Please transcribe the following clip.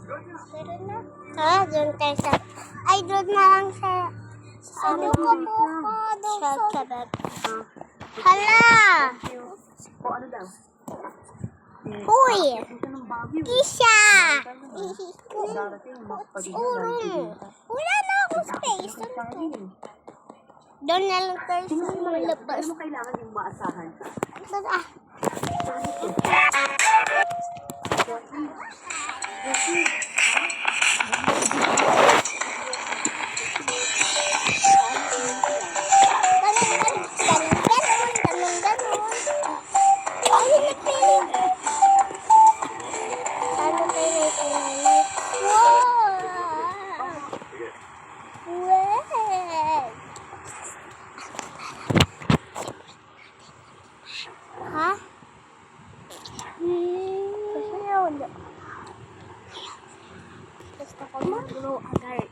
Meron na? Ha? Doon tayo sa... Ay, doon na lang sa... Ano ka po ka? Sa bag. Hala! O ano daw? Huy! Kisha! Darating mo. Urong. Wala na akong space. Doon na lang tayo sa malabas. Ano mo kailangan yung maasahan? Ah. Ha? Kasi wala. Gusto ko mag-grow agad.